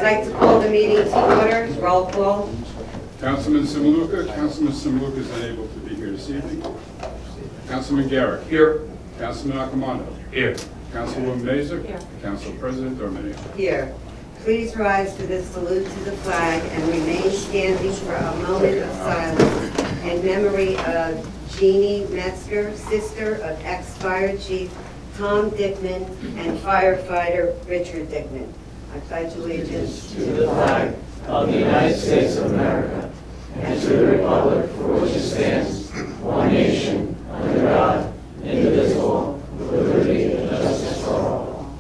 I'd like to call the meeting to order. Roll call. Councilman Simaluka. Councilman Simaluka is unable to be here this evening. Councilman Garrett. Here. Councilman Accomando. Here. Councilwoman Mazer. Here. Council President Dominic. Here. Please rise to the salute to the flag and remain standing for a moment of silence in memory of Jeannie Metzger, sister of ex-fire chief Tom Dickman and firefighter Richard Dickman. I pledge allegiance to the flag of the United States of America and to the republic for which it stands, one nation, under God, indivisible, with liberty and justice for all.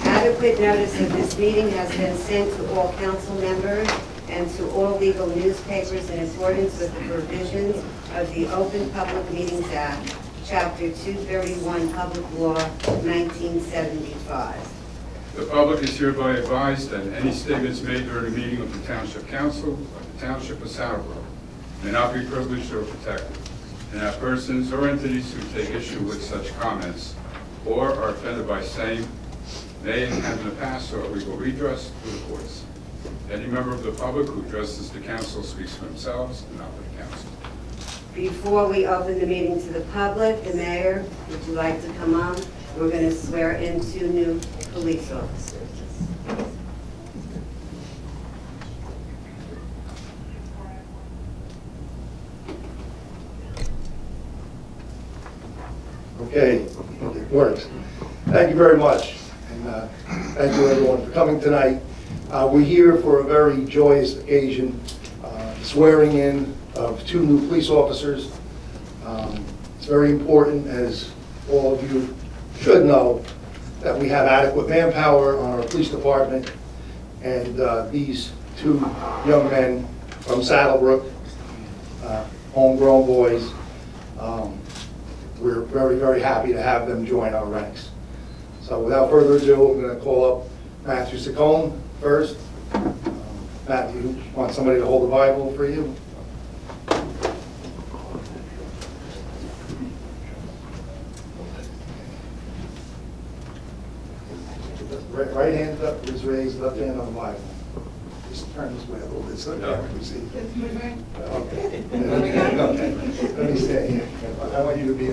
Adequate notice of this meeting has been sent to all council members and to all legal newspapers in accordance with the provisions of the Open Public Meetings Act, Chapter 231, Public Law, 1975. The public is hereby advised that any statements made during the meeting of the Township Council of the Township of Saddlebrook may not be privileged or protected, and that persons or entities who take issue with such comments or are offended by same may and in the past sought legal redress through the courts. Any member of the public who addresses the council speaks for themselves and not for the council. Before we open the meeting to the public, the mayor, would you like to come on? We're going to swear in 2 new police officers. Okay, it works. Thank you very much, and thank you everyone for coming tonight. We're here for a very joyous occasion, swearing in of 2 new police officers. It's very important, as all of you should know, that we have adequate manpower on our police department, and these 2 young men from Saddlebrook, homegrown boys, we're very, very happy to have them join our ranks. So without further ado, I'm going to call up Matthew Saccone first. Matthew, you want somebody to hold the Bible for you? Right hand up is raised, left hand on the Bible. Just turn this way a little bit so that we see. Okay. Let me stay here. I want you to be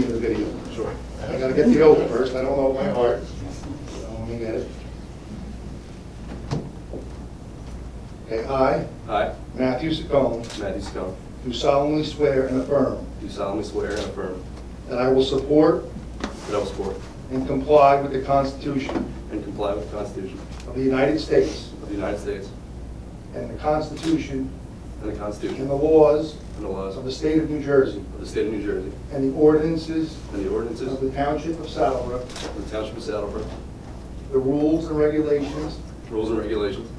in the video. Sure. I gotta get the oath first. I don't know my heart. So let me get it. Okay, I, Matthew Saccone, Matthew Scone, do solemnly swear and affirm do solemnly swear and affirm that I will support that I will support and comply with the Constitution and comply with the Constitution of the United States of the United States and the Constitution and the and Constitution the laws and the laws of of the State of New Jersey the State of New Jersey and the ordinances and the ordinances of the Township of Saddlebrook, of the Township of Saddlebrook, the rules and regulations rules and regulations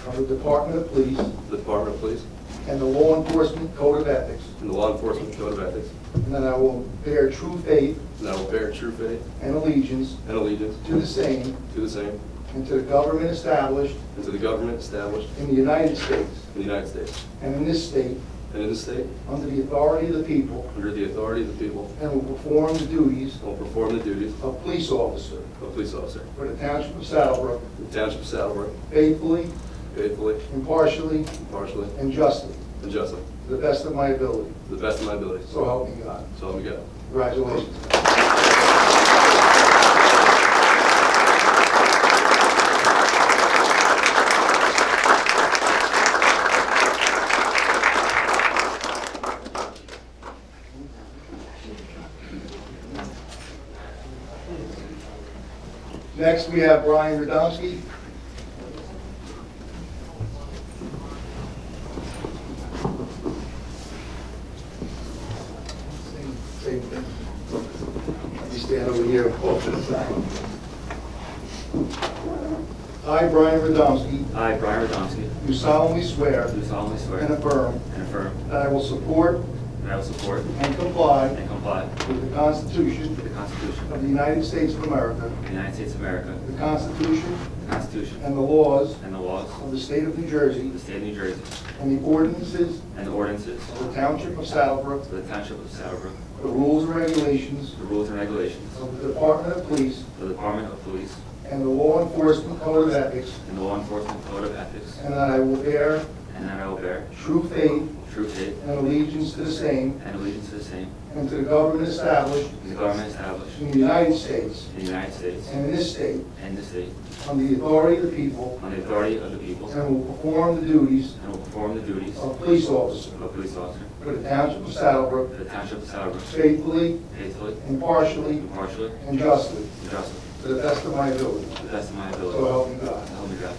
of the Department of Police, of the Department of Police, and the Law Enforcement Code of Ethics, and the Law Enforcement Code of Ethics, and that I will bear true faith and I will bear true faith and allegiance and allegiance to the same to the same and to the government established and to the government established in the United States in the United States and in this state and in this state under the authority of the people, under the authority of the people, and will perform the duties and will perform the duties of police officer of a police officer for the Township of Saddlebrook for the Township of Saddlebrook, faithfully, faithfully, impartially, impartially, and justly, and justly, to the best of my ability. to the best of my abilities. So help me God. So help me God. Congratulations. Next, we have Brian Radomski. Same thing. You stand over here, off to the side. I, Brian Radomski, I, Brian Radomski, do solemnly swear do solemnly swear and affirm and affirm that I will support that I will support and comply and comply with the Constitution with the Constitution of the United States of America, of the United States of America, the Constitution the Constitution and the laws and the laws of the State of New Jersey of the State of New Jersey and the ordinances and the ordinances of the Township of Saddlebrook, of the Township of Saddlebrook, the rules and regulations the rules and regulations of the Department of Police, of the Department of Police, and the Law Enforcement Code of Ethics, and the Law Enforcement Code of Ethics, and that I will bear and that I will bear true faith true faith and allegiance to the same and allegiance to the same, and to the government established and the government established in the United States in the United States and in this state and this state, on the authority of the people, on the authority of the people, and will perform the duties and will perform the duties of police officer of a police officer for the Township of Saddlebrook for the Township of Saddlebrook, faithfully, faithfully, impartially, impartially, and justly, and justly, to the best of my ability. to the best of my So ability. help me God. So help me God.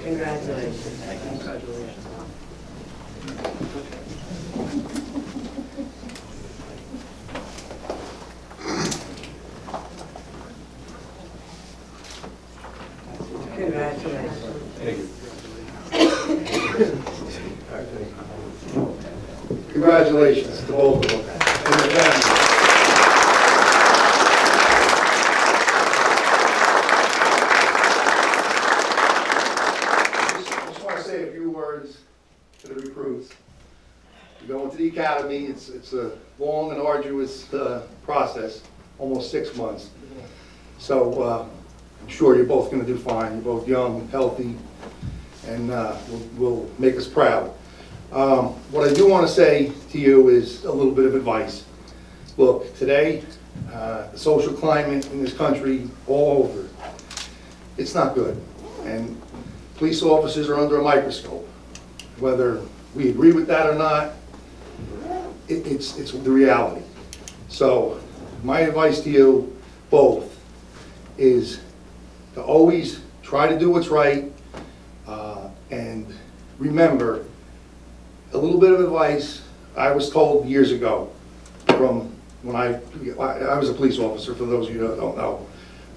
Congratulations. Congratulations. Congratulations. Congratulations to both of them and their families. Just want to say a few words to the recruits. You go into the academy, it's a long and arduous process, almost 6 months. So I'm sure you're both going to do fine. You're both young, healthy, and will make us proud. What I do want to say to you is a little bit of advice. Look, today, the social climate in this country, all over, it's not good. And police officers are under a microscope. Whether we agree with that or not, it's the reality. So my advice to you both is to always try to do what's right, and remember, a little bit of advice I was told years ago from when I was a police officer, for those of you that don't know,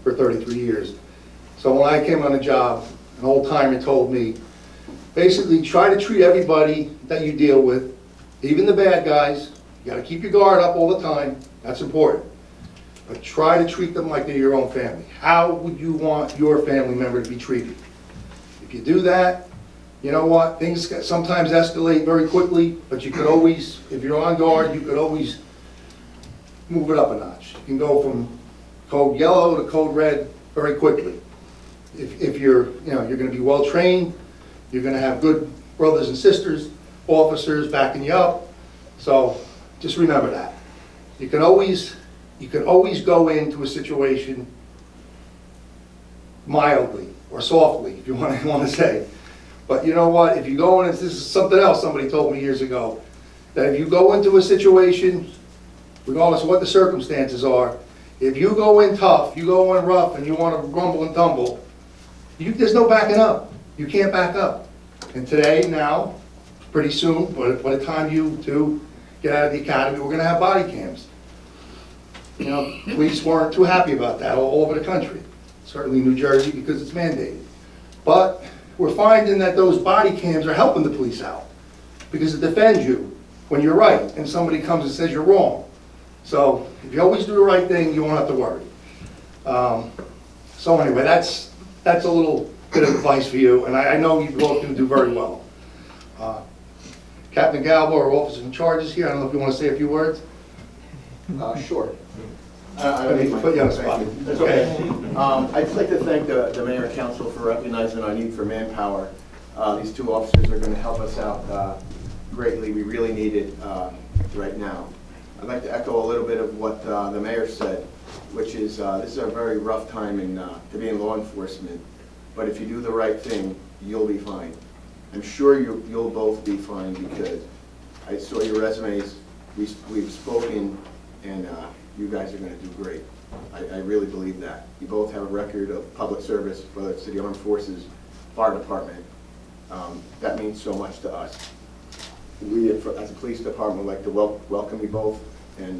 for 33 years. So when I came on the job, an old timer told me, basically try to treat everybody that you deal with, even the bad guys. You gotta keep your guard up all the time, that's important. But try to treat them like they're your own family. How would you want your family member to be treated? If you do that, you know what, things sometimes escalate very quickly, but you could always, if you're on guard, you could always move it up a notch. You can go from code yellow to code red very quickly. If you're going to be well trained, you're going to have good brothers and sisters, officers backing you up. So just remember that. You can always go into a situation mildly or softly, if you want to say. But you know what? If you go in, this is something else somebody told me years ago, that if you go into a situation, regardless of what the circumstances are, if you go in tough, you go in rough, and you want to rumble and tumble, there's no backing up. You can't back up. And today, now, pretty soon, by the time you two get out of the academy, we're going to have body cams. You know, police weren't too happy about that all over the country. Certainly New Jersey, because it's mandated. But we're finding that those body cams are helping the police out, because it defends you when you're right and somebody comes and says you're wrong. So if you always do the right thing, you won't have to worry. So anyway, that's a little bit of advice for you, and I know you both do very well. Captain Galbo, our officer in charge, is here. I don't know if you want to say a few words. Sure. I need to put you on the spot. That's okay. I'd just like to thank the mayor and council for recognizing our need for manpower. These two officers are going to help us out greatly. We really need it right now. I'd like to echo a little bit of what the mayor said, which is this is a very rough time to be in law enforcement. But if you do the right thing, you'll be fine. I'm sure you'll both be fine, because I saw your resumes. we've spoken, and you guys are going to do great. I really believe that. You both have a record of public service, whether it's to the armed forces, fire department. That means so much to us. We, as a police department, would like to welcome you both and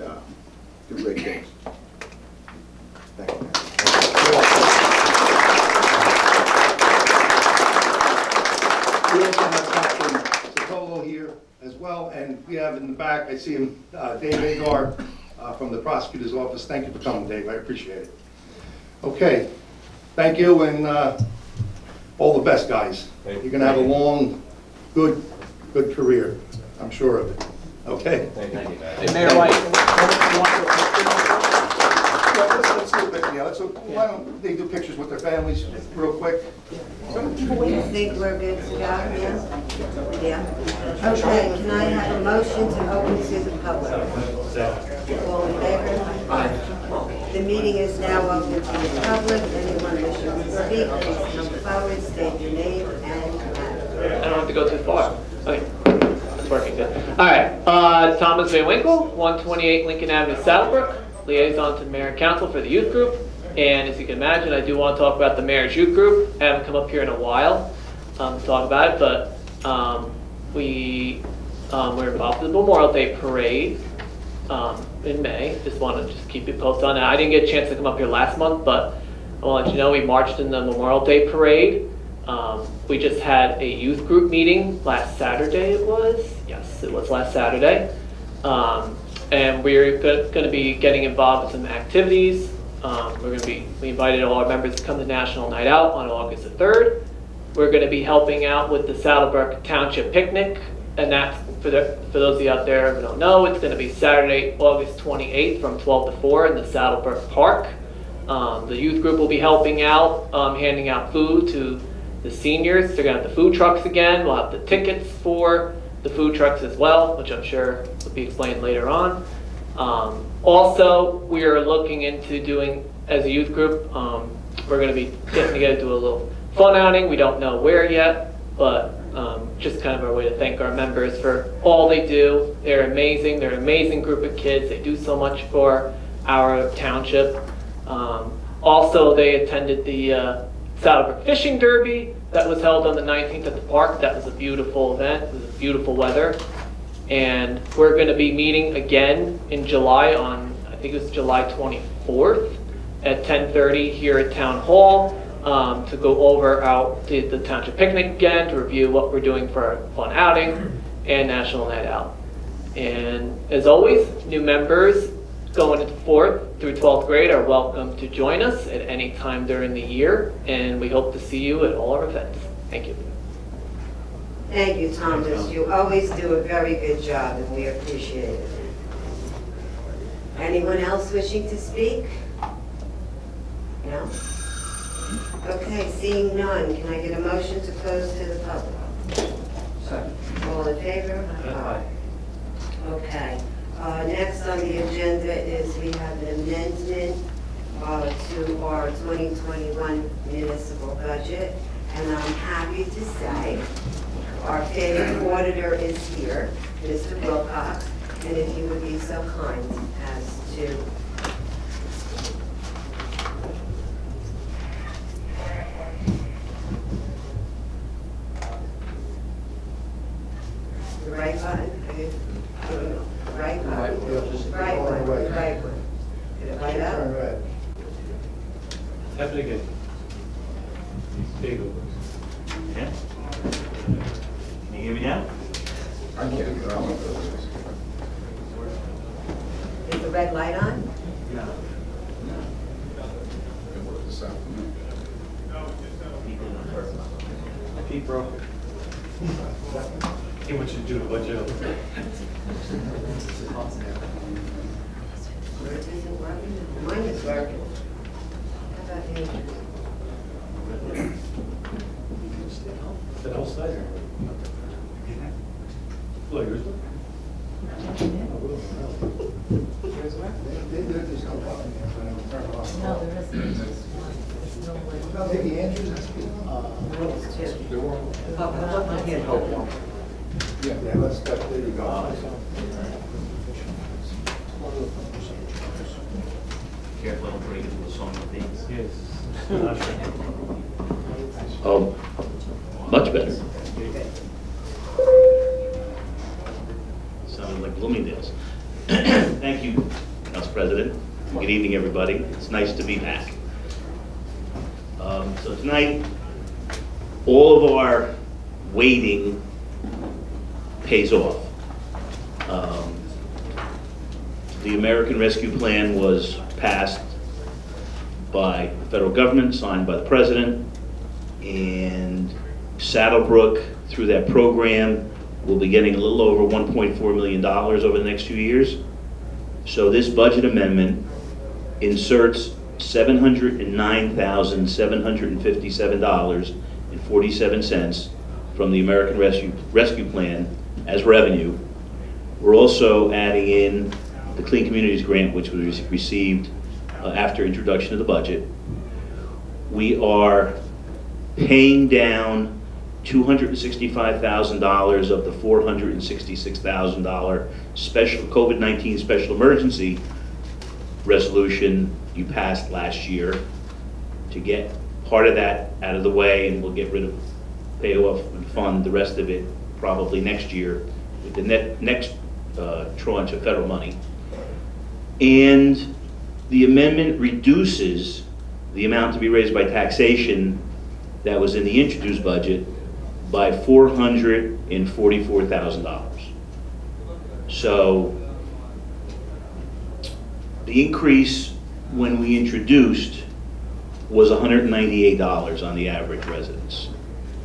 do great things. Thank you. We also have Captain Sotolo here as well, and we have in the back, I see him, Dave Agar from the prosecutor's office. Thank you for coming, Dave, I appreciate it. Okay, thank you, and all the best, guys. You're going to have a long, good career, I'm sure of it. Okay? Thank you. Hey, Mayor White, you want to Let's do a bit, yeah, why don't they do pictures with their families real quick? You think we're good to go? Yeah? Yeah. Okay, can I have a motion to open to the public? All in favor? The meeting is now open to the public. Anyone wishing to speak, please come forward, state your name and address. I don't have to go too far. Okay, it's working good. All right, Thomas Van Winkle, 128 Lincoln Avenue, Saddlebrook, liaison to the mayor and council for the youth group. And as you can imagine, I do want to talk about the mayor's youth group. I haven't come up here in a while to talk about it, but we're involved in the Memorial Day parade in May. Just want to keep you posted on that. I didn't get a chance to come up here last month, but I want to let you know we marched in the Memorial Day parade. We just had a youth group meeting last Saturday, it was? Yes, it was last Saturday. And we're going to be getting involved in some activities. We invited all our members to come to National Night Out on August the 3rd. We're going to be helping out with the Brook Township picnic, and that's for those of you out there who don't know, it's going to be Saturday, August 28th from 12 to 4 in the Saddlebrook Park. The youth group will be helping out, handing out food to the seniors. They're going to have the food trucks again. We'll have the tickets for the food trucks as well, which I'm sure will be explained later on. Also, we are looking into doing, as a youth group, we're going to be getting together to do a little fun outing. We don't know where yet, but just kind of our way to thank our members for all they do. They're amazing. They're an amazing group of kids. They do so much for our township. Also, they attended the Saddlebrook Fishing Derby that was held on the 19th at the park. That was a beautiful event. It was beautiful weather. And we're going to be meeting again in July on, I think it was July 24th at 10:30 here at Town Hall to go over the Township Picnic again, to review what we're doing for our fun outing and National Night Out. And as always, new members going into 4th through 12th grade are welcome to join us at any time during the year, and we hope to see you at all our events. Thank you. Thank you, Thomas. You always do a very good job, and we appreciate it. Anyone else wishing to speak? No? Okay, seeing none, can I get a motion to close to the public? Second. All in favor? Aye. Okay. Next on the agenda is we have an amendment to our 2021 municipal budget, and I'm happy to say our favorite auditor is here, Mr. Wilcox, and if you would be so kind as to the right button. Right button. Right one. Right one. Did it light up? Turn red. Tap it again. There you go. Yeah? Can you hear me now? I can't get on with this. Is the red light on? No. It worked this afternoon. Pete, bro. He wants you to do it, what you Yours isn't working? Mine is working. How about you? That whole side. Look, yours. There's no button there, so I will turn it off. No, there isn't. There's no way. Maybe Andrew's, Oh, I can't hold one. yeah, let's, there you go. Careful, don't break into a song of things. Yes. Oh, much better. Sounded like Bloomingdale's. Thank you, Council President. Good evening, everybody. It's nice to be back. So tonight, all of our waiting pays off. The American Rescue Plan was passed by the federal government, signed by the President, and Saddlebrook, through that program, will be getting a little over $1.4 million over the next 2 years. So this budget amendment inserts $709,757.47 from the American Rescue Plan as revenue. We're also adding in the Clean Communities Grant, which was received after introduction of the budget. We are paying down $265,000 of the $466,000 special COVID-19 special emergency resolution you passed last year to get part of that out of the way, and we'll get rid of, pay off and fund the rest of it probably next year with the next tranche of federal money. And the amendment reduces the amount to be raised by taxation that was in the introduced budget by $444,000. So the increase when we introduced was $198 on the average residence,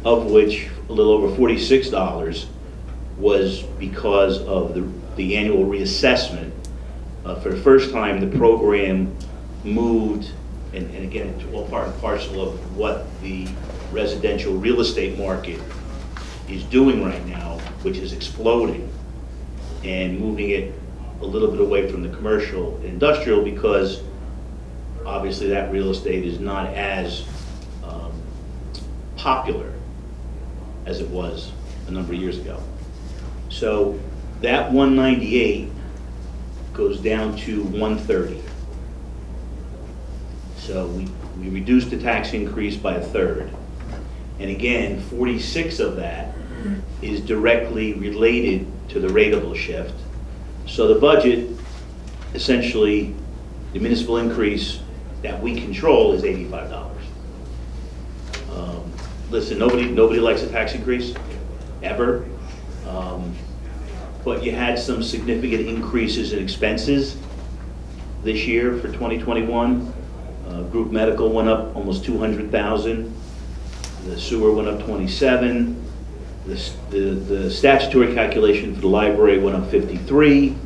of which a little over $46 was because of the annual reassessment. For the first time, the program moved, and again, it's all part and parcel of what the residential real estate market is doing right now, which is exploding, and moving it a little bit away from the commercial and industrial, because obviously that real estate is not as popular as it was a number of years ago. So that 198 goes down to 130. So we reduced the tax increase by 1/3. And again, 46 of that is directly related to the rateable shift. So the budget, essentially, the municipal increase that we control is $85. Listen, nobody likes a tax increase, ever. But you had some significant increases in expenses this year for 2021. Group medical went up almost $200,000. The sewer went up 27. The statutory calculation for the library went up 53.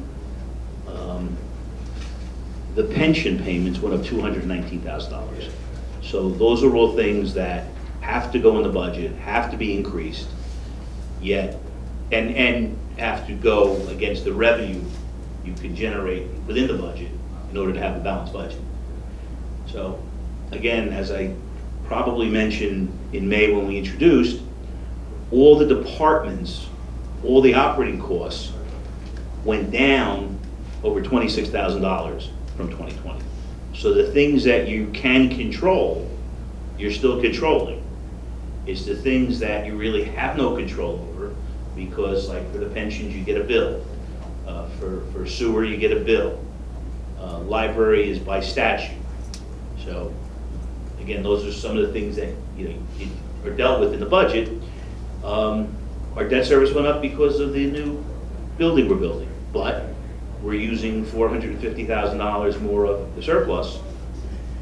The pension payments went up $219,000. So those are all things that have to go in the budget, have to be increased, yet, and have to go against the revenue you can generate within the budget in order to have a balanced budget. So again, as I probably mentioned in May when we introduced, all the departments, all the operating costs went down over $26,000 from 2020. So the things that you can control, you're still controlling. It's the things that you really have no control over, because like for the pensions, you get a bill. For sewer, you get a bill. Library is by statute. So again, those are some of the things that are dealt with in the budget. Our debt service went up because of the new building we're building, but we're using $450,000 more of the surplus,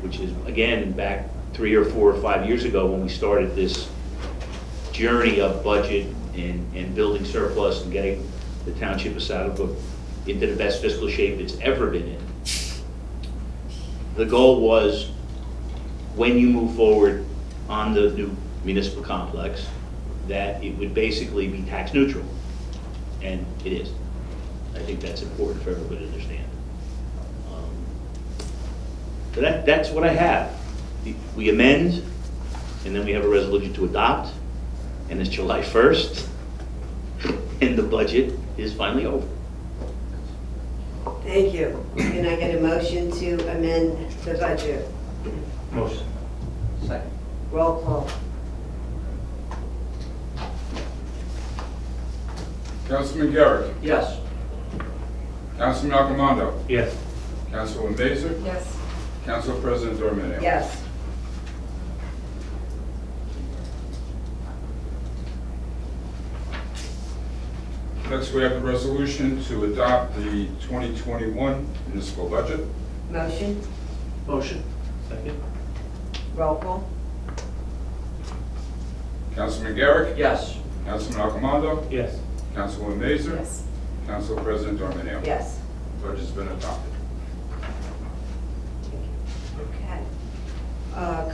which is, again, back 3 or 4 or 5 years ago when we started this journey of budget and building surplus and getting the Township of Saddlebrook into the best fiscal shape it's ever been in. The goal was, when you move forward on the new municipal complex, that it would basically be tax neutral, and it is. I think that's important for everybody to understand. So that's what I have. We amend, and then we have a resolution to adopt, and it's July 1st, and the budget is finally over. Thank you. Can I get a motion to amend the budget? Motion. Second. Roll call. Councilman Garrett. Yes. Councilman Alcomondo. Yes. Councilwoman Mazer. Yes. Council President Dorminio. Yes. Next, we have the resolution to adopt the 2021 municipal budget. Motion. Motion. Second. Roll call. Councilman Garrett. Yes. Councilman Alcomondo. Yes. Councilwoman Mazer. Yes. Council President Dorminio. Yes. Budget's been adopted. Okay.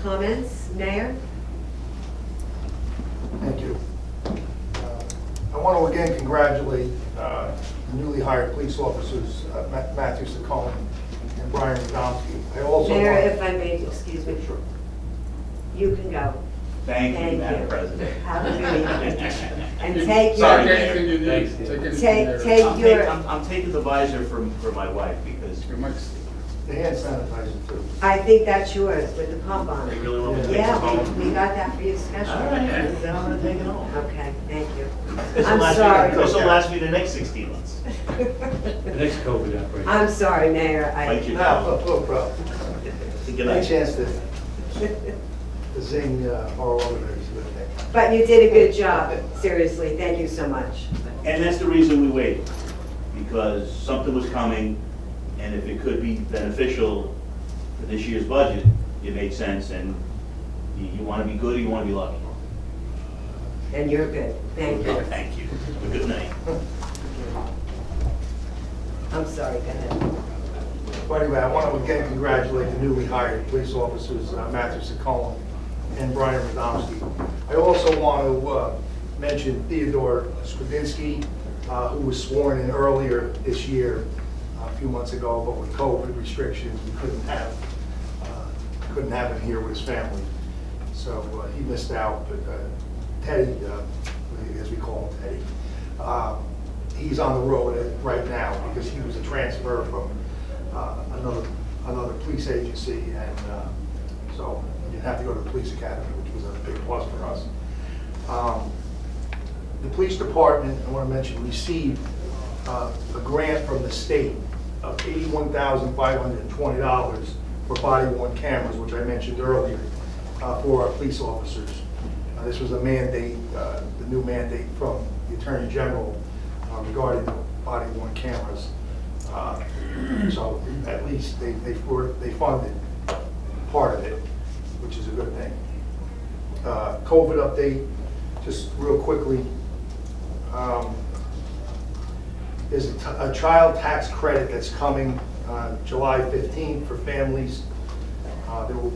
Comments, Mayor? Thank you. I want to again congratulate the newly hired police officers, Matthew Saccone and Brian Radomski. I also Mayor, want- if I may, excuse me. Sure. You can go. Thank Thank you, Madam you. President. Have a good evening. And take Sorry, your, Mayor. Anything you need, Thanks, take Steve. anything Take- there. take- I'm your- taking, I'm taking the visor for my wife because Your mic's- The hand sanitizer too. I think that's yours with the pump on they it. really want me to take this Yeah, home. we got that for you All special. right, then I'm gonna take it home. Okay, thank you. This'll I'm last sorry. me, this'll last me the next 16 months. The next COVID outbreak. I'm sorry, Mayor. Fight you No, down. no problem. Good Any night. chance to zing our auditors with that? But you did a good job, seriously, thank you so much. And that's the reason we waited, because something was coming, and if it could be beneficial for this year's budget, it made sense, and you want to be good or you want to be lucky. And you're good, thank you. Thank you. Good night. I'm sorry, go ahead. But anyway, I want to again congratulate the newly hired police officers, Matthew Saccone and Brian Radomski. I also want to mention Theodore Skredinsky, who was sworn in earlier this year, a few months ago, but with COVID restrictions, we couldn't have him here with his family. So he missed out, but Teddy, as we call him Teddy, he's on the road right now because he was a transfer from another police agency, and so he didn't have to go to the police academy, which was a big plus for us. The police department, I want to mention, received a grant from the state of $81,520 for body-worn cameras, which I mentioned earlier, for our police officers. This was a mandate, the new mandate from the Attorney General regarding body-worn cameras. So at least they funded part of it, which is a good thing. COVID update, just real quickly. There's a child tax credit that's coming July 15th for families. They will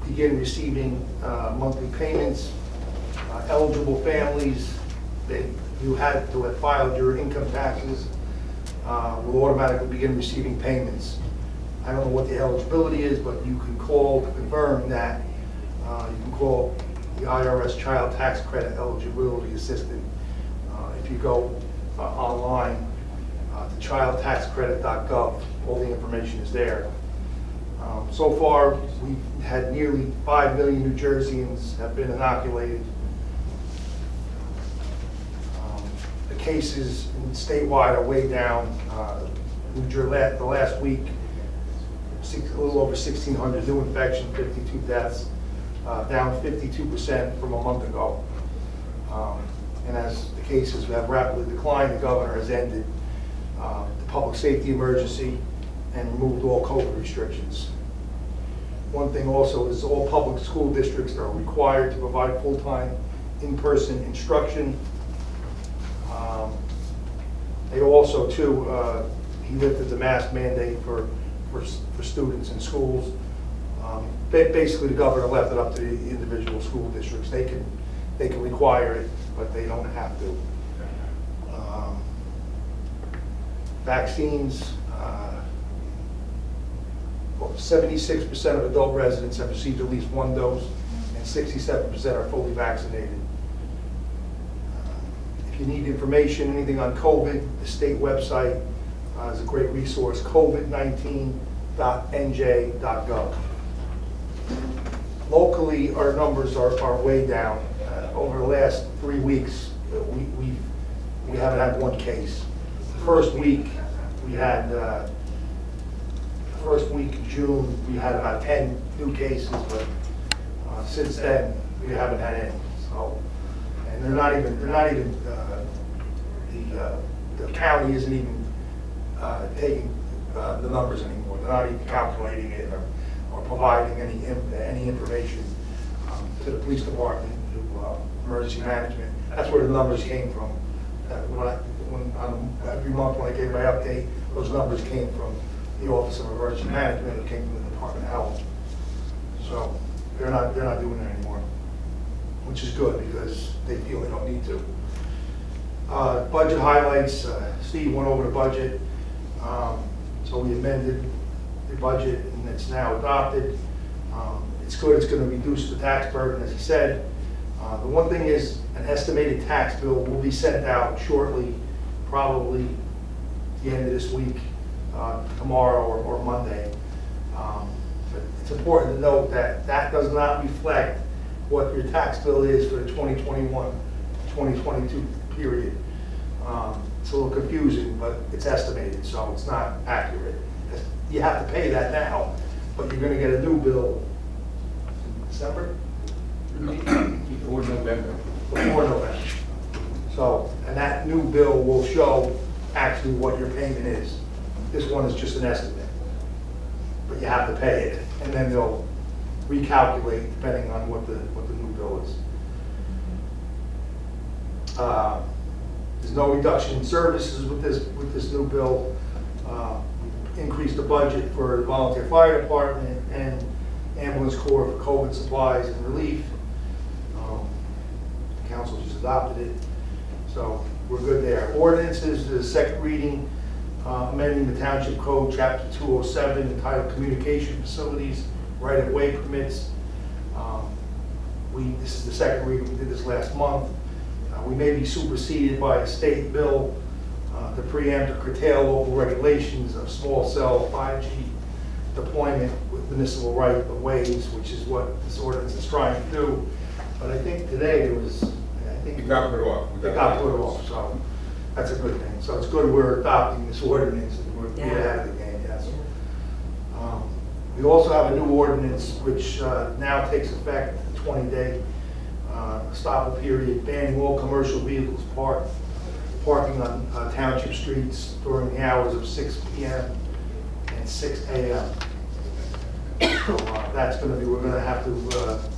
begin receiving monthly payments. Eligible families, you had to have filed your income taxes, will automatically begin receiving payments. I don't know what the eligibility is, but you can call to confirm that. You can call the IRS Child Tax Credit Eligibility Assistant. If you go online to childtaxcredit.gov, all the information is there. So far, we've had nearly 5 million New Jerseyans have been inoculated. The cases statewide are way down. New Jersey, the last week, a little over 1,600 new infections, 52 deaths, down 52% from a month ago. And as the cases have rapidly declined, the governor has ended the public safety emergency and removed all COVID restrictions. One thing also is all public school districts are required to provide full-time in-person instruction. They also, too, he lifted the mask mandate for students in schools. Basically, the governor left it up to the individual school districts. They can require it, but they don't have to. Vaccines, 76% of adult residents have received at least one dose, and 67% are fully vaccinated. If you need information, anything on COVID, the state website is a great resource, covid19.nj.gov. Locally, our numbers are way down. Over the last 3 weeks, we haven't had one case. The first week in June, we had about 10 new cases, but since then, we haven't had any. So, and the county isn't even taking the numbers anymore. They're not even calculating it or providing any information to the police department, to emergency management. That's where the numbers came from. Every month when I gave my update, those numbers came from the Office of Emergency Management, it came from the Department of Health. So they're not doing it anymore, which is good because they feel they don't need to. Budget highlights, Steve went over the budget. So we amended the budget and it's now adopted. It's good, it's going to reduce the tax burden, as he said. The one thing is an estimated tax bill will be sent out shortly, probably the end of this week, tomorrow or Monday. But it's important to note that that does not reflect what your tax bill is for the 2021-2022 period. It's a little confusing, but it's estimated, so it's not accurate. You have to pay that now, but you're going to get a new bill in December? Before November. Before November. So, and that new bill will show actually what your payment is. This one is just an estimate, but you have to pay it, and then they'll recalculate depending on what the new bill is. There's no reduction in services with this new bill. Increased the budget for the volunteer fire department and ambulance corps for COVID supplies and relief. Council just adopted it, so we're good there. Ordinances, the second reading, amending the Township Code, Chapter 207, entitled Communication Facilities, Right-of-Way Permits. This is the second reading. We did this last month. We may be superseded by a state bill to preempt or curtail local regulations of small cell 5G deployment with municipal right of ways, which is what this ordinance is trying to do. But I think today it got put off. So that's a good thing. So it's good we're adopting this ordinance and we're ahead of the game, yes. We also have a new ordinance which now takes effect, a 20-day stop period, banning all commercial vehicles parking on township streets during the hours of 6 p.m. and 6 a.m. So that's going to be, we're going to have to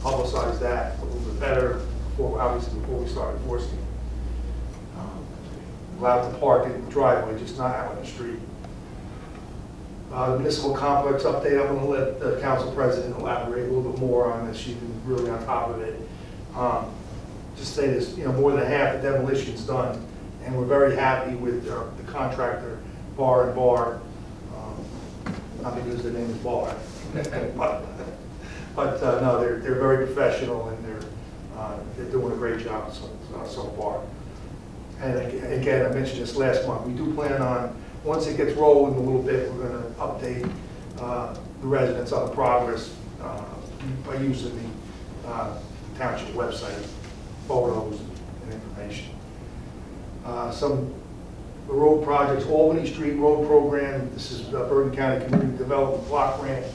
publicize that a little bit better before we start enforcing. Allowed to park in the driveway, just not out on the street. The municipal complex update, I'm going to let the council president elaborate a little bit more on this. She's been really on top of it. Just say this, more than half the demolition's done, and we're very happy with the contractor, Bar and Bar. Not because their name is Bar, but no, they're very professional and they're doing a great job so far. And again, I mentioned this last month. We do plan on, once it gets rolling a little bit, we're going to update the residents on the progress by using the township website, photos and information. Some road projects, Albany Street Road Program. This is the Bergen County Community Development Block Grant.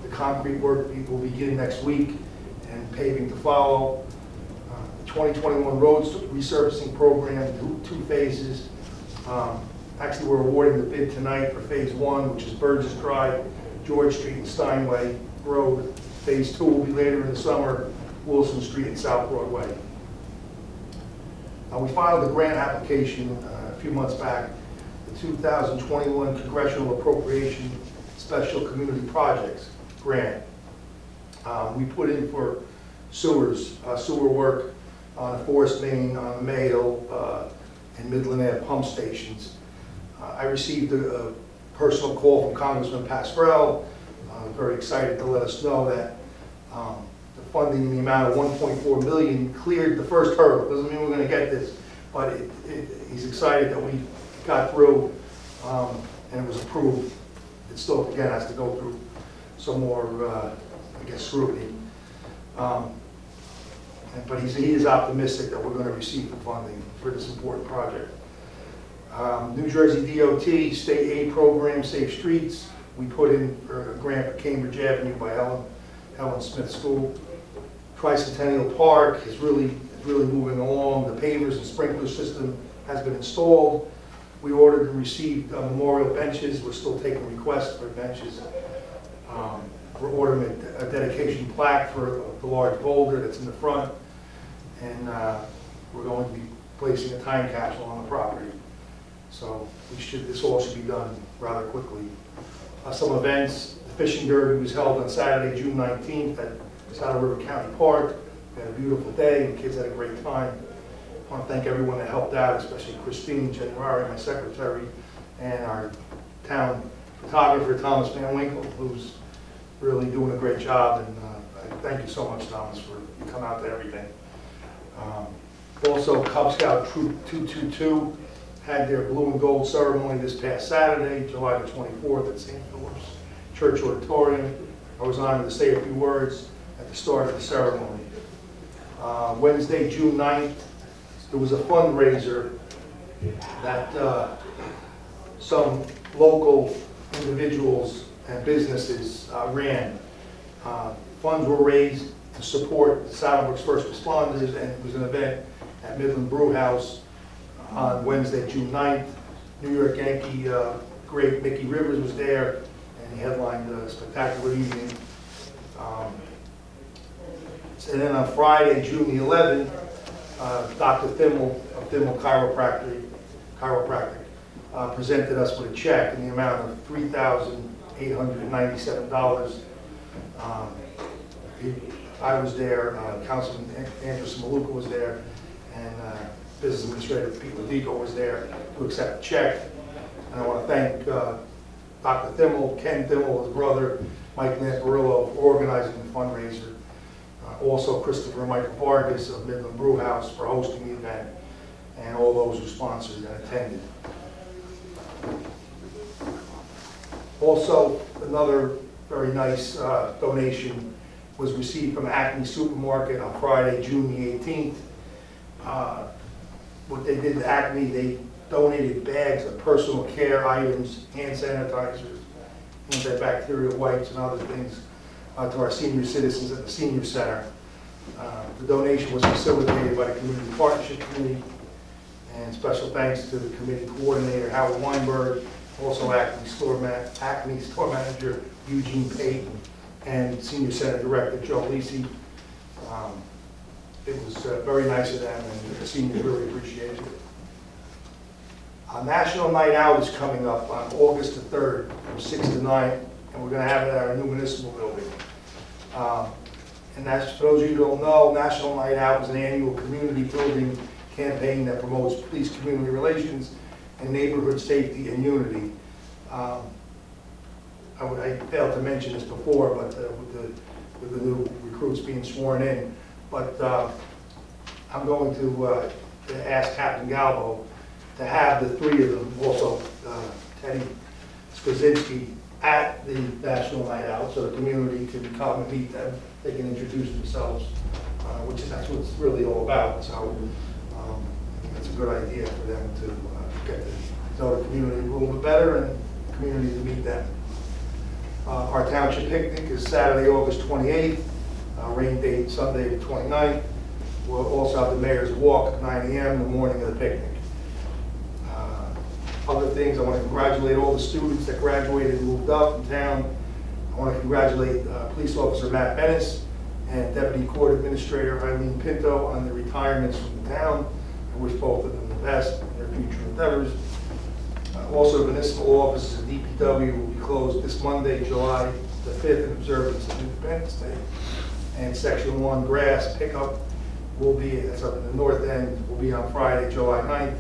The concrete work will begin next week and paving to follow. The 2021 Roads Resurfacing Program, two phases. Actually, we're awarding the bid tonight for Phase 1, which is Burgess Drive, George Street, and Steinway Road. Phase 2 will be later in the summer, Wilson Street and South Broadway. We filed a grant application a few months back, the 2021 Congressional Appropriation Special Community Projects Grant. We put in for sewer work on the Forest Main, on the Mayo, and Midland Ave pump stations. I received a personal call from Congressman Pascrell, very excited to let us know that the funding in the amount of $1.4 million cleared the first hurdle. Doesn't mean we're going to get this, but he's excited that we got through. and it was approved. It still, again, has to go through some more, I guess, scrutiny. But he is optimistic that we're going to receive the funding for this important project. New Jersey DOT State Aid Program, Safe Streets. We put in a grant for Cambridge Avenue by Helen Smith School. Tricentennial Park is really moving along. The pavers and sprinkler system has been installed. We ordered and received memorial benches. We're still taking requests for benches. We're ordering a dedication plaque for the large boulder that's in the front. And we're going to be placing a time capsule on the property. So this all should be done rather quickly. Some events, the fishing derby was held on Saturday, June 19th at Saddle River County Park. We had a beautiful day, the kids had a great time. I want to thank everyone that helped out, especially Christine Generari, my secretary, and our town photographer, Thomas Van Winkle, who's really doing a great job. And thank you so much, Thomas, for you come out to everything. Also, Cub Scout Troop 222 had their blue and gold ceremony this past Saturday, July the 24th at St. Philip's Church Auditorium. I was honored to say a few words at the start of the ceremony. Wednesday, June 9th, there was a fundraiser that some local individuals and businesses ran. Funds were raised to support the Saddlebrook's first responders, and it was an event at Midland Brew House on Wednesday, June 9th. New York Yankee great Mickey Rivers was there, and he headlined a spectacular evening. And then on Friday, June the 11th, Dr. Thimmel of Thimmel Chiropractic presented us with a check in the amount of $3,897. I was there, Councilman Anderson Maluka was there, and Business Administrator Pete Ledico was there to accept the check. And I want to thank Dr. Thimmel, Ken Thimmel, his brother, Mike Lamparillo, for organizing the fundraiser. Also Christopher and Michael Vargas of Midland Brew House for hosting the event, and all those who sponsored and attended. Also, another very nice donation was received from Acme Supermarket on Friday, June the 18th. What they did to Acme, they donated bags of personal care items, hand sanitizers, antibacterial wipes, and other things to our senior citizens at the Senior Center. The donation was facilitated by the Community Partnership Committee, and special thanks to the committee coordinator, Howard Weinberg, also Acme store manager, Eugene Payton, and Senior Center Director, Joe Lisi. It was very nice of them, and the seniors really appreciated it. National Night Out is coming up on August the 3rd from 6 to 9, and we're going to have it at our new municipal building. And that's, for those of you who don't know, National Night Out is an annual community building campaign that promotes police community relations and neighborhood safety and unity. I failed to mention this before, but with the new recruits being sworn in, but I'm going to ask Captain Galbo to have the three of them, also Teddy Skaczynski, at the National Night Out, so the community can come and meet them. They can introduce themselves, that's what it's really all about. So it's a good idea for them to get to know the community a little bit better and the community to meet them. Our township picnic is Saturday, August 28th, rain date Sunday the 29th. We'll also have the Mayor's Walk at 9 a.m. the morning of the picnic. Other things, I want to congratulate all the students that graduated and moved up in town. I want to congratulate Police Officer Matt Bennis and Deputy Court Administrator Eileen Pinto on their retirements from the town. I wish both of them the best in their future endeavors. Also, municipal offices at DPW will be closed this Monday, July the 5th, in observance of Independence Day. And Section 1 grass pickup will be, that's up in the north end, will be on Friday, July 9th.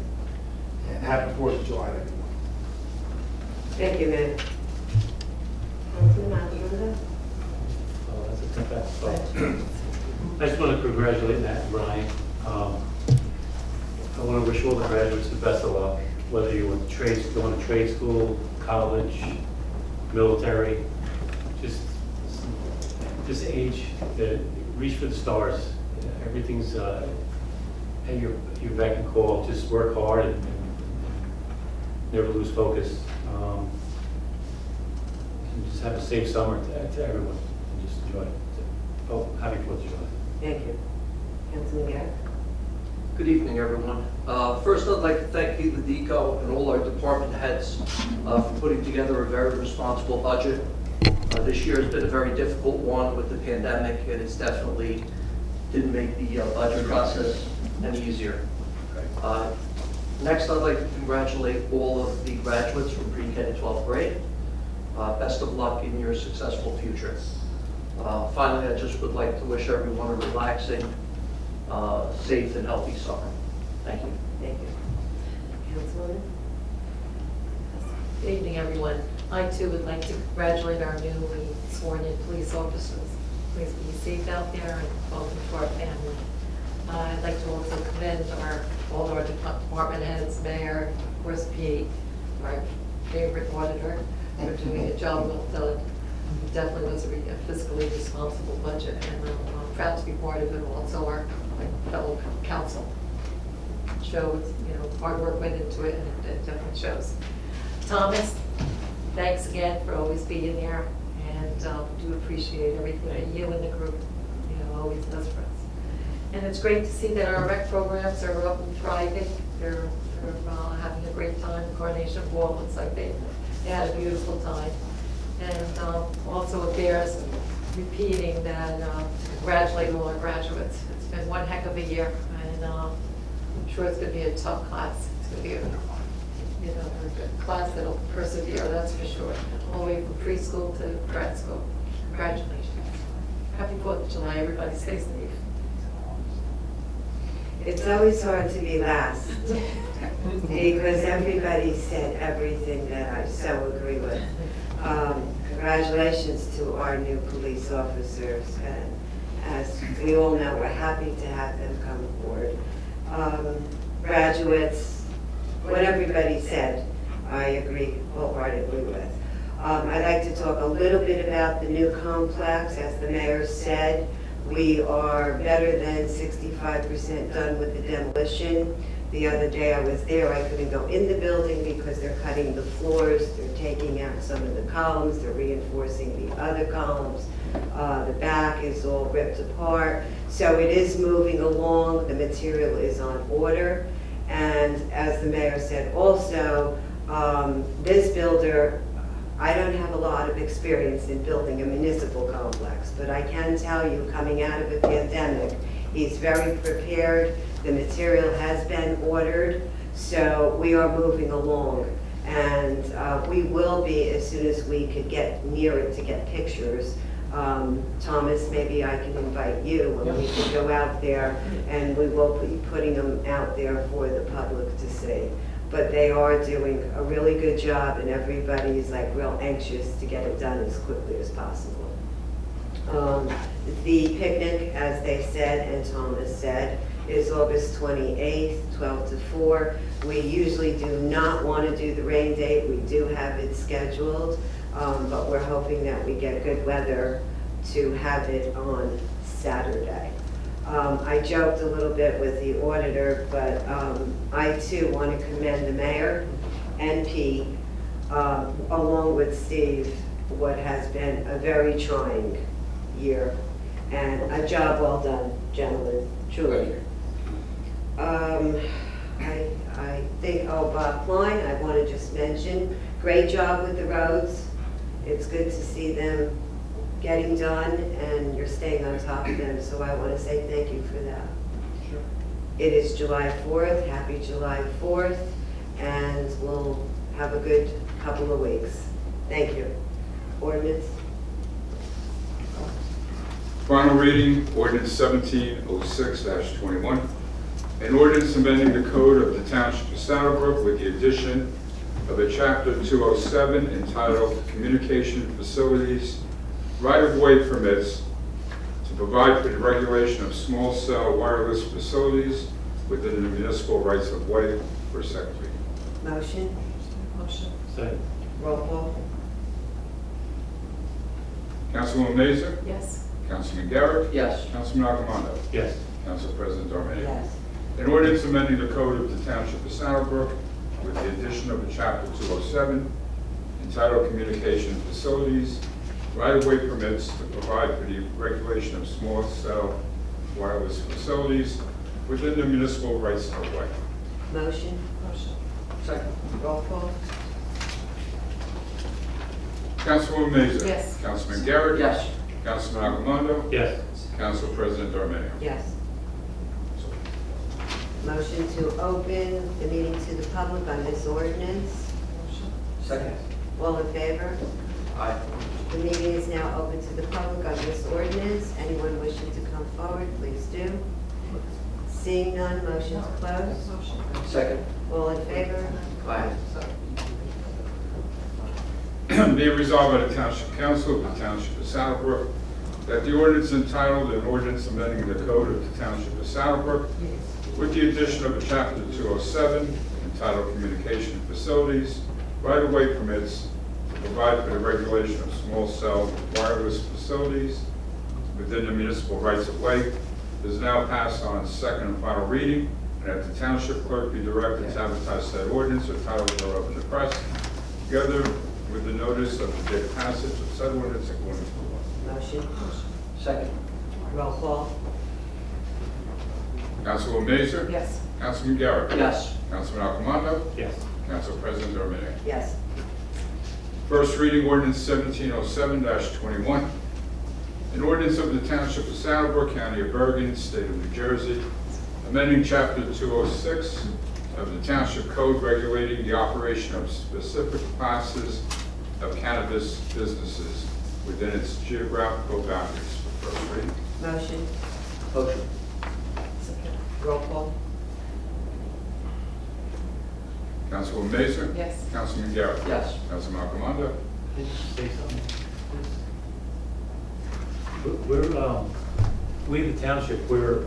And happy 4th of July, everyone. Thank you, Matt. Councilman Alexander? Oh, that's a tough act. I just want to congratulate Matt and Brian. I want to wish all the graduates the best of luck, whether you went to going to trade school, college, military, just this age, reach for the stars. Everything's at your beck and call. Just work hard and never lose focus. And just have a safe summer to everyone. And just enjoy it. Oh, happy 4th of July. Thank you. Councilman Garrett? Good evening, everyone. First, I'd like to thank Pete Ledico and all our department heads for putting together a very responsible budget. This year has been a very difficult one with the pandemic, and it's definitely didn't make the budget process any easier. Next, I'd like to congratulate all of the graduates from pre-K to 12th grade. Best of luck in your successful future. Finally, I just would like to wish everyone a relaxing, safe and healthy summer. Thank you. Thank you. Councilwoman? Good evening, everyone. I too would like to congratulate our newly sworn-in police officers. Please be safe out there and welcome to our family. I'd like to also commend all our department heads, mayor, of course Pete, our favorite auditor, for doing a job well done. It definitely was a fiscally responsible budget, and I'm proud to be part of it. Also, our fellow council shows, hard work went into it, and it definitely shows. Thomas, thanks again for always being there, and do appreciate everything that you and the group, always does for us. And it's great to see that our rec programs are up and thriving. They're having a great time. Coronation Ball looks like they had a beautiful time. And also it bears repeating that to congratulate all our graduates. It's been one heck of a year, and I'm sure it's going to be a tough class. It's going to be a class that'll persevere, that's for sure. All the way from preschool to grad school. Congratulations. Happy 4th of July, everybody. Stay safe. It's always hard to be last because everybody said everything that I so agree with. Congratulations to our new police officers, and as we all know, we're happy to have them come aboard. Graduates, what everybody said, I agree wholeheartedly with. I'd like to talk a little bit about the new complex. As the mayor said, we are better than 65% done with the demolition. The other day I was there, I couldn't go in the building because they're cutting the floors, they're taking out some of the columns, they're reinforcing the other columns. The back is all ripped apart. So it is moving along, the material is on order. And as the mayor said also, this builder, I don't have a lot of experience in building a municipal complex, but I can tell you, coming out of a pandemic, he's very prepared. The material has been ordered, so we are moving along. And we will be, as soon as we could get near it to get pictures. Thomas, maybe I can invite you, and we can go out there, and we will be putting them out there for the public to see. But they are doing a really good job, and everybody is like real anxious to get it done as quickly as possible. The picnic, as they said, and Thomas said, is August 28th, 12 to 4. We usually do not want to do the rain date. We do have it scheduled, but we're hoping that we get good weather to have it on Saturday. I joked a little bit with the auditor, but I too want to commend the mayor and Pete, along with Steve, what has been a very trying year, and a job well done, gentlemen, truly. I think, Bob Klein, I want to just mention, great job with the roads. It's good to see them getting done, and you're staying on top of them, so I want to say thank you for that. Sure. It is July 4th, happy July 4th, and we'll have a good couple of weeks. Thank you. Ordinance? Final reading, ordinance 1706-21. An ordinance amending the code of the Township of Saddlebrook with the addition of a chapter 207 entitled Communication Facilities Right-of-Way Permits to provide for the regulation of small cell wireless facilities within the municipal rights of way for second reading. Motion? Motion. Second. Roll call. Councilwoman Mazer? Yes. Councilman Garrett? Yes. Councilman Arcomando? Yes. Council President Darmian? Yes. An ordinance amending the code of the Township of Saddlebrook with the addition of a chapter 207 entitled Communication Facilities, right-of-way permits to provide for the regulation of small cell wireless facilities within the municipal rights of way. Motion. Second. Roll call. Councilwoman Mazer? Yes. Councilman Garrett? Yes. Councilman Arcomando? Yes. Council President Darmian? Yes. Motion to open the meeting to the public on this ordinance. Second. All in favor? Aye. The meeting is now open to the public on this ordinance. Anyone wishing to come forward, please do. Seeing none, motion to close. Second. All in favor? Aye. Be it resolved by the Township Council of the Township of Saddlebrook that the ordinance entitled an ordinance amending the code of the Township of Saddlebrook with the addition of a chapter 207 entitled Communication Facilities, right-of-way permits to provide for the regulation of small cell wireless facilities within the municipal rights of way is now passed on second and final reading, and that the Township Clerk be directed to advertise said ordinance or title thereof in the press, together with the notice of the date of passage of said ordinance according to law. Motion. Second. Roll call. Councilwoman Mazer? Yes. Councilman Garrett? Yes. Councilman Arcomando? Yes. Council President Darmian? Yes. First reading ordinance 1707-21. An ordinance of the Township of Saddlebrook, County of Bergen, State of New Jersey, amending Chapter 206 of the Township Code regulating the operation of specific classes of cannabis businesses within its geographical boundaries. First reading. Motion. Motion. Roll call. Councilwoman Mazer? Yes. Councilman Garrett? Yes. Councilman Arcomando? Can I just say something? We're, we the township, we're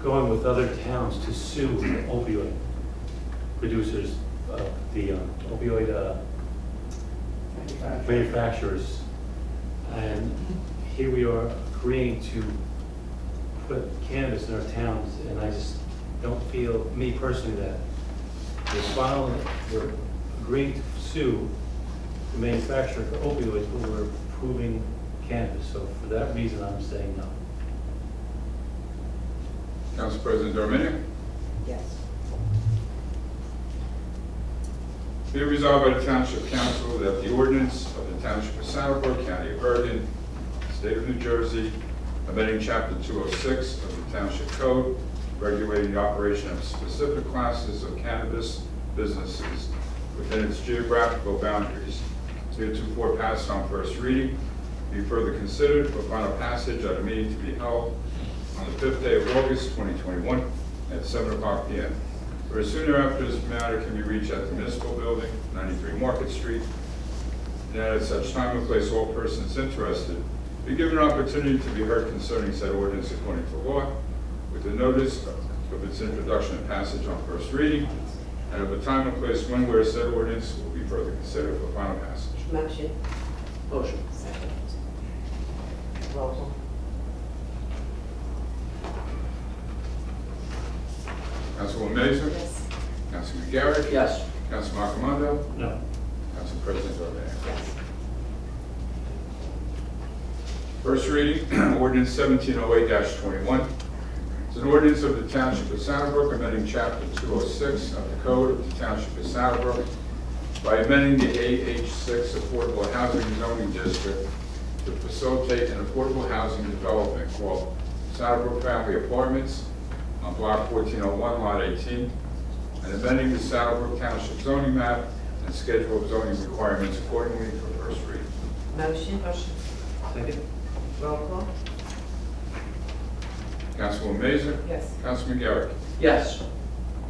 going with other towns to sue opioid producers, the opioid manufacturers. And here we are agreeing to put cannabis in our towns, and I just don't feel, me personally, that we're agreeing to sue the manufacturer for opioids, but we're approving cannabis. So for that reason, I'm saying no. Council President Darmian? Yes. Be it resolved by the Township Council that the ordinance of the Township of Saddlebrook, County of Bergen, State of New Jersey, amending Chapter 206 of the Township Code, regulating the operation of specific classes of cannabis businesses within its geographical boundaries, is heretofore passed on first reading, be further considered for final passage at a meeting to be held on the 5th day of August, 2021, at 7:00 p.m. or as soon thereafter this matter can be reached at the Municipal Building, 93 Market Street, and that at such time and place all persons interested be given an opportunity to be heard concerning said ordinance according to law, with the notice of its introduction and passage on first reading, and of a time and place when where said ordinance will be further considered for final passage. Motion. Motion. Second. Roll call. Councilwoman Mazer? Yes. Councilman Garrett? Yes. Councilman Arcomando? No. Council President Darmian? Yes. First reading, ordinance 1708-21. It's an ordinance of the Township of Saddlebrook amending Chapter 206 of the Code of the Township of Saddlebrook by amending the AH6 Affordable Housing Zoning District to facilitate an affordable housing development called Saddlebrook Family Apartments on Block 1401, Lot 18, and amending the Saddlebrook Township zoning map and schedule of zoning requirements accordingly for first reading. Motion. Second? Roll call. Councilwoman Mazer? Yes. Councilman Garrett? Yes.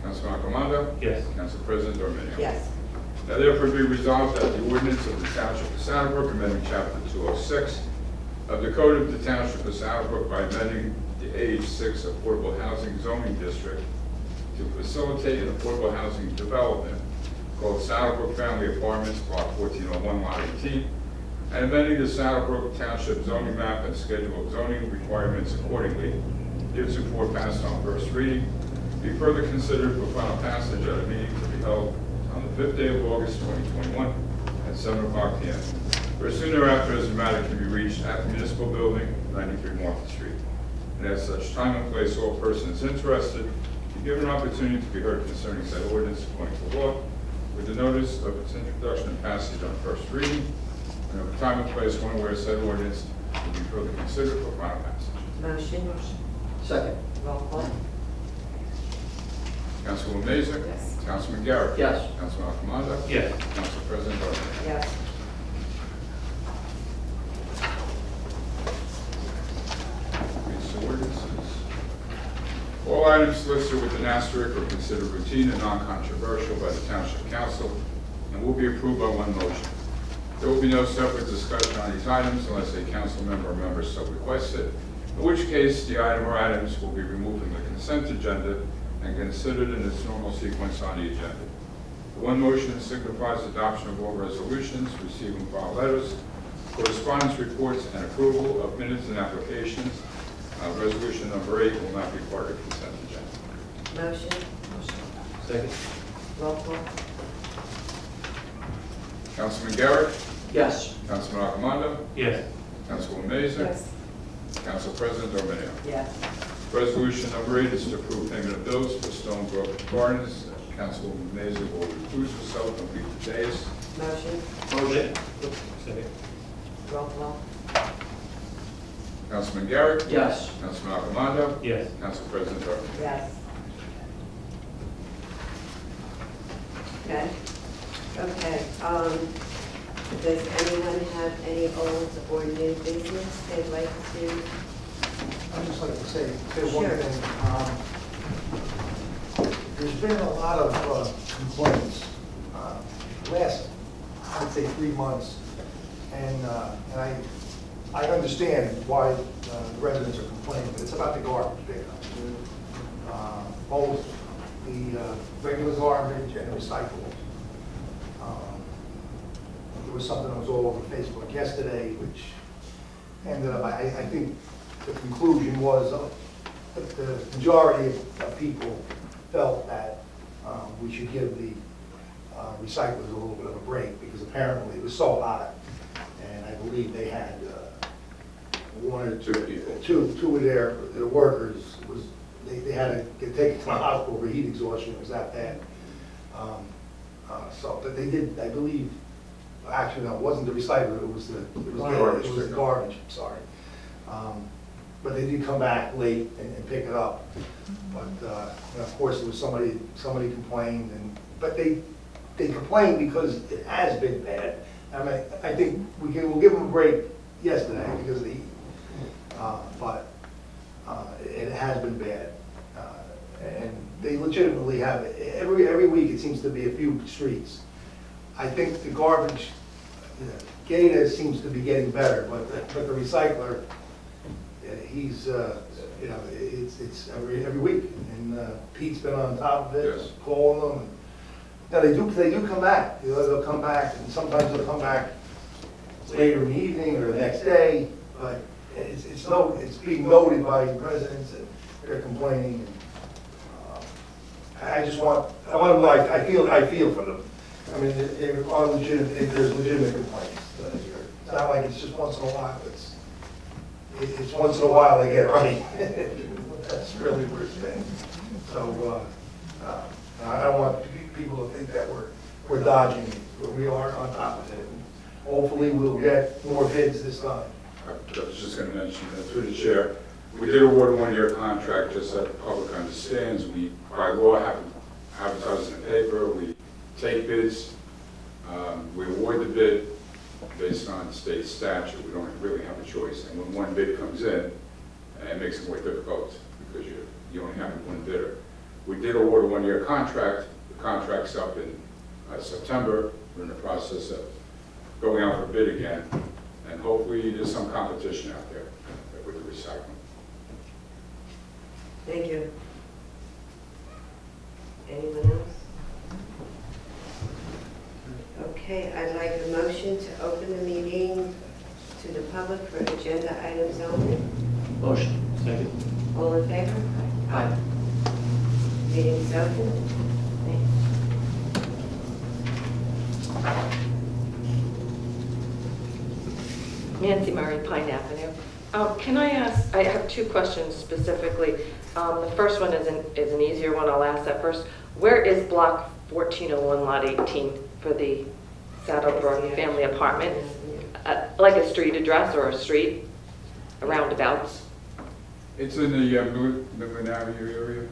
Councilman Arcomando? Yes. Council President Darmian? Yes. Now therefore be resolved that the ordinance of the Township of Saddlebrook amending Chapter 206 of the Code of the Township of Saddlebrook by amending the AH6 Affordable Housing Zoning District to facilitate an affordable housing development called Saddlebrook Family Apartments, Block 1401, Lot 18, and amending the Saddlebrook Township zoning map and schedule of zoning requirements accordingly, heretofore passed on first reading, be further considered for final passage at a meeting to be held on the 5th day of August 2021 at 7 o'clock p.m. or soon thereafter as the matter can be reached at the Municipal Building, 93 Market Street. And at such time and place, all persons interested be given an opportunity to be heard concerning said ordinance according to law, with the notice of its introduction and passage on first reading, and of the time and place when where said ordinance will be further considered for final passage. Motion. Second. Roll call. Councilwoman Mazer? Yes. Councilman Garrett? Yes. Councilman Alcamada? Yes. Council President Arlen? Yes. These ordinances. All items listed with an asterisk are considered routine and non-controversial by the Township Council and will be approved by one motion. There will be no separate discussion on these items unless a council member or member so requests it, in which case the item or items will be removed from the consent agenda and considered in its normal sequence on the agenda. The one motion signifies adoption of all resolutions, receive and file letters, correspondence reports, and approval of minutes and applications. Resolution number 8 will not be part of the consent agenda. Motion. Second. Roll call. Councilman Garrett? Yes. Councilman Alcamada? Yes. Councilwoman Mazer? Yes. Council President Arlen? Yes. Resolution number 8 is to approve payment of bills for Stonebrook Gardens. Councilwoman Mazer will recuse herself and read the days. Motion. Motion. Second. Roll call. Councilman Garrett? Yes. Councilman Alcamada? Yes. Council President Arlen? Yes. Okay. Okay, does anyone have any old or new business they'd like to? I'd just like to say one Sure. thing. There's been a lot of complaints last, I'd say, 3 months, and I understand why the residents are complaining, but it's about the garbage pickup. Both the regular garbage and the recyclables. There was something that was all over Facebook yesterday, which ended up, I think the conclusion was that the majority of people felt that we should give the recyclers a little bit of a break, because apparently it was so hot, and I believe they had one or two people, two of their workers they had to get taken to the hospital for heat exhaustion. It was that bad. But they did, I believe. Actually, no, it wasn't the recycler, it was the garbage, sorry. But they did come back late and pick it up. But, of course, there was somebody complained, but they complained because it has been bad. I mean, I think we'll give them a break yesterday because of the heat. But it has been bad. And they legitimately have, every week it seems to be a few streets. I think the garbage, Gata seems to be getting better, but the recycler, he's, it's every week, and Pete's been on top of it, Yes. calling them. Now they do come back. They'll come back, and sometimes they'll come back later in the evening or the next day. But it's being noted by residents that they're complaining. I want them like I feel for them. I mean, there are there's legitimate complaints. It's not like it's just once in a while. It's once in a while they get it right. That's really where it's been. So I don't want people to think that we're dodging it. We are on top of it. Hopefully, we'll get more bids this time. I was just going to mention that through the chair, we did award a one-year contract, just so the public understands. We, by law, have to advertise in the paper. We take bids. We award the bid based on state statute. We don't really have a choice. And when one bid comes in, it makes it more difficult because you only have one bidder. We did award a one-year contract. The contract's up in September. We're in the process of going out for bid again. And hopefully there's some competition out there with the recycling. Thank you. Anyone else? Okay, I'd like a motion to open the meeting to the public for agenda items only. Motion. Second. All in favor? Aye. Meeting's open. Nancy Murray, Pine Avenue. Can I ask, I have two questions specifically. The first one is an easier one, I'll ask that first. Where is block 1401, lot 18 for the Saddlebrook family apartment? Like a street address or a street, a roundabouts? It's in the Midland Avenue area.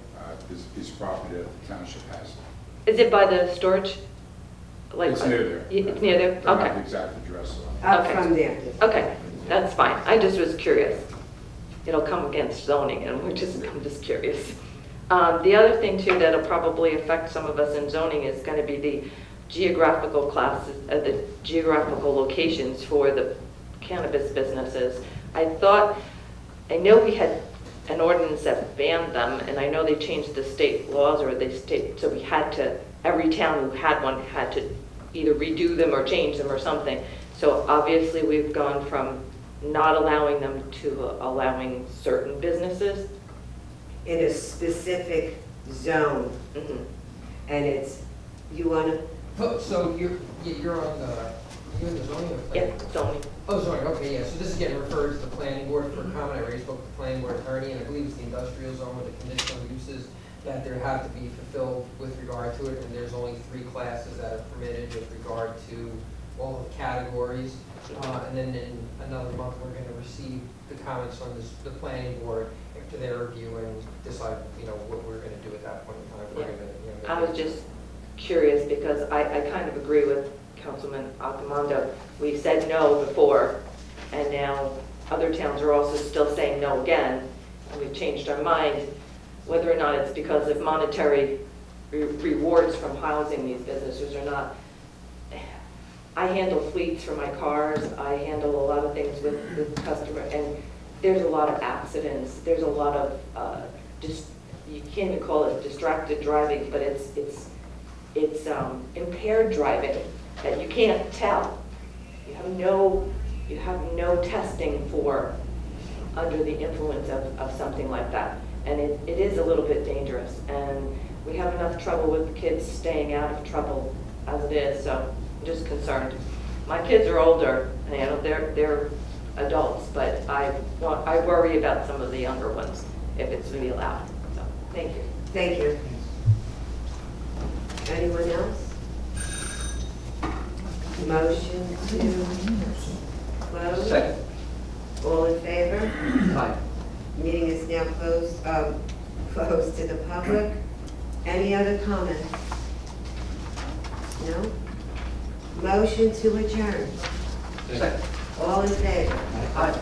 This piece of property that the township has. Is it by the storage? Like, It's near there. It's near there? Don't have the Okay. exact address. Up Okay. from there. Okay, that's fine. I just was curious. It'll come against zoning, and I'm just curious. The other thing too that'll probably affect some of us in zoning is going to be the geographical classes, the geographical locations for the cannabis businesses. I know we had an ordinance that banned them, and I know they changed the state laws, or so we had to, every town who had one had to either redo them or change them or something. So obviously we've gone from not allowing them to allowing certain businesses. In a specific zone, Mhm. and it's, you want to, So you're on the, you're in the zoning or planning? Yep, zoning. Oh, zoning, okay, yeah, so this is getting referred to the planning board for comment. I already spoke to the planning board attorney, and I believe it's the industrial zone with the conditional uses that there have to be fulfilled with regard to it, and there's only 3 classes that are permitted with regard to all of the categories. And then in another month, we're gonna receive the comments from the planning board after their review and decide, what we're gonna do at that point in time. We're gonna, I was just curious because I kind of agree with Councilman Accomando. We said no before, and now other towns are also still saying no again, and we've changed our mind. Whether or not it's because of monetary rewards from housing these businesses or not. I handle fleets for my cars. I handle a lot of things with customers, and there's a lot of accidents. There's a lot of you can't even call it distracted driving, but it's impaired driving that you can't tell. You have no testing for under the influence of something like that, and it is a little bit dangerous. And we have enough trouble with kids staying out of trouble as it is, so I'm just concerned. My kids are older, and they're adults, but I worry about some of the younger ones if it's really allowed. So, thank you. thank you. Anyone else? Motion to close? Second. All in favor? Aye. Meeting is now closed to the public. Any other comments? No? Motion to adjourn. Second. All in favor? Aye.